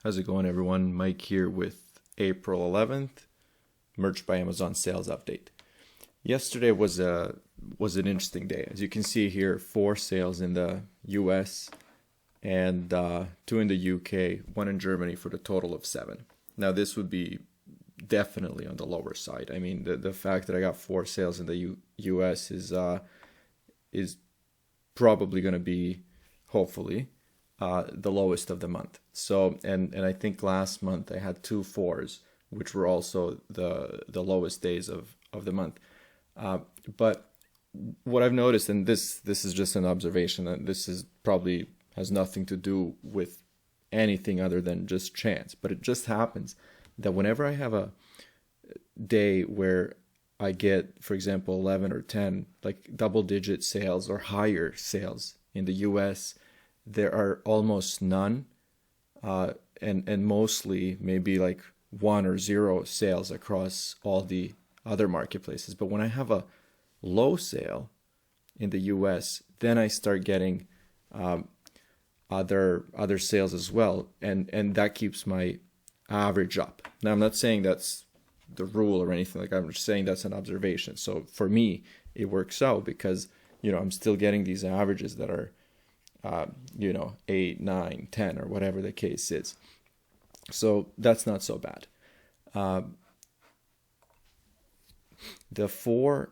How's it going, everyone? Mike here with April 11th, Merch by Amazon sales update. Yesterday was an interesting day. As you can see here, 4 sales in the US and 2 in the UK, 1 in Germany for the total of 7. Now, this would be definitely on the lower side. I mean, the fact that I got 4 sales in the US is probably going to be, hopefully, the lowest of the month. So, and I think last month I had 2 4s, which were also the lowest days of the month. But what I've noticed, and this is just an observation, and this is probably has nothing to do with anything other than just chance, but it just happens that whenever I have a day where I get, for example, 11 or 10, like double-digit sales or higher sales in the US, there are almost none, and mostly maybe like 1 or 0 sales across all the other marketplaces. But when I have a low sale in the US, then I start getting other sales as well, and that keeps my average up. Now, I'm not saying that's the rule or anything, like I'm just saying that's an observation. So for me, it works out because I'm still getting these averages that are 8, 9, 10, or whatever the case is. So that's not so bad. The 4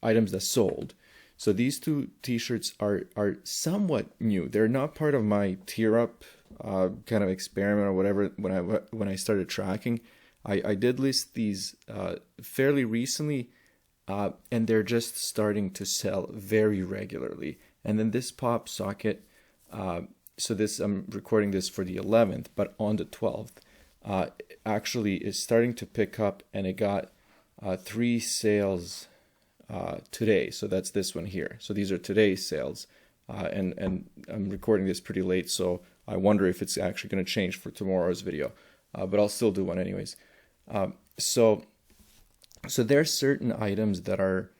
items that sold. So these 2 t-shirts are somewhat new. They're not part of my tier up kind of experiment or whatever. When I started tracking, I did list these fairly recently, and they're just starting to sell very regularly. And then this pop socket, so this, I'm recording this for the 11th, but on the 12th, actually is starting to pick up, and it got 3 sales today. So that's this one here. So these are today's sales, and I'm recording this pretty late, so I wonder if it's actually going to change for tomorrow's video, but I'll still do one anyways. So there are certain items that are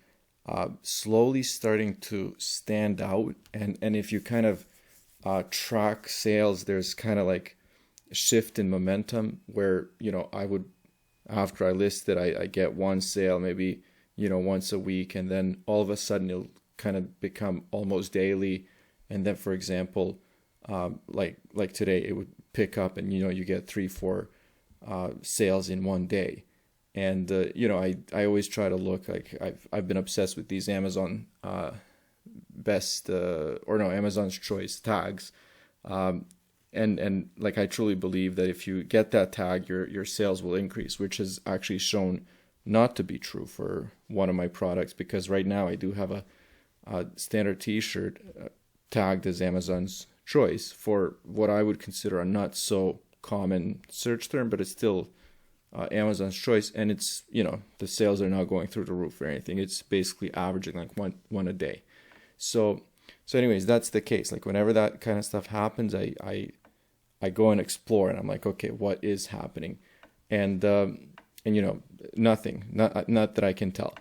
slowly starting to stand out, and if you kind of track sales, there's kind of like a shift in momentum where I would, after I list it, I get 1 sale maybe once a week, and then all of a sudden it'll kind of become almost daily, and then, for example, like today, it would pick up, and you get 3 4 sales in one day. And I always try to look, like I've been obsessed with these Amazon Amazon's Choice tags, and like I truly believe that if you get that tag, your sales will increase, which has actually shown not to be true for one of my products, because right now I do have a standard t-shirt tagged as Amazon's Choice for what I would consider a not so common search term, but it's still Amazon's Choice, and it's the sales are not going through the roof or anything. It's basically averaging like one a day. So anyways, that's the case. Like whenever that kind of stuff happens, I go and explore, and I'm like, okay, what is happening? And nothing, not that I can tell.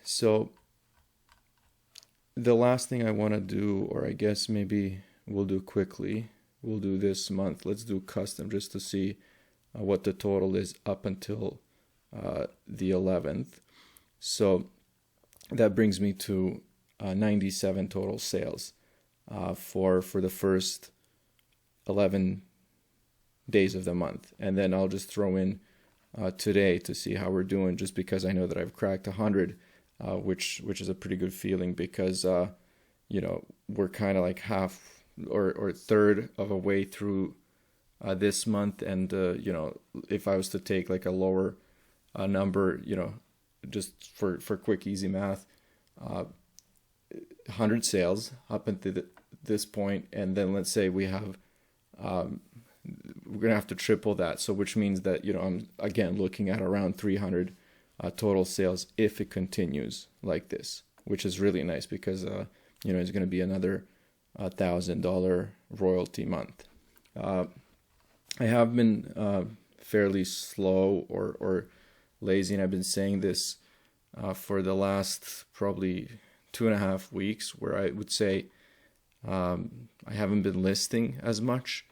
So the last thing I want to do, or I guess maybe we'll do quickly, we'll do this month. Let's do custom just to see what the total is up until the 11th. So that brings me to 97 total sales for the first 11 days of the month. And then I'll just throw in today to see how we're doing, just because I know that I've cracked 100, which is a pretty good feeling, because we're kind of like half or third of a way through this month, and if I was to take like a lower number, just for quick easy math, 100 sales up until this point, and then let's say we have we're gonna have to triple that, so which means that I'm again looking at around 300 total sales if it continues like this, which is really nice, because it's going to be another $1,000 royalty month. I have been fairly slow or lazy, and I've been saying this for the last probably 2.5 weeks, where I would say I haven't been listing as much,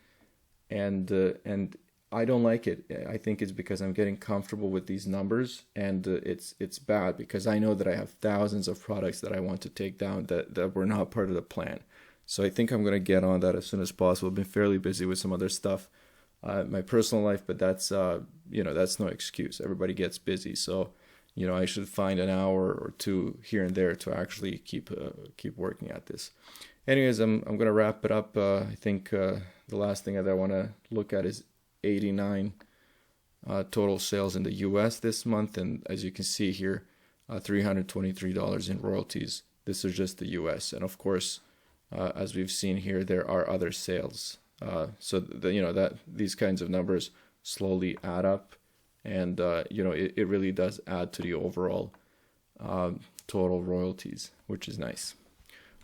and I don't like it. I think it's because I'm getting comfortable with these numbers, and it's bad because I know that I have thousands of products that I want to take down that were not part of the plan. So I think I'm gonna get on that as soon as possible. I've been fairly busy with some other stuff, my personal life, but that's that's no excuse. Everybody gets busy, so I should find an hour or two here and there to actually keep working at this. Anyways, I'm gonna wrap it up. I think the last thing that I want to look at is 89 total sales in the U.S. this month, and as you can see here, $323 in royalties. This is just the U.S., and of course, as we've seen here, there are other sales. So that these kinds of numbers slowly add up, and it really does add to the overall total royalties, which is nice.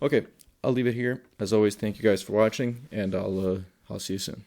Okay, I'll leave it here. As always, thank you guys for watching, and I'll see you soon.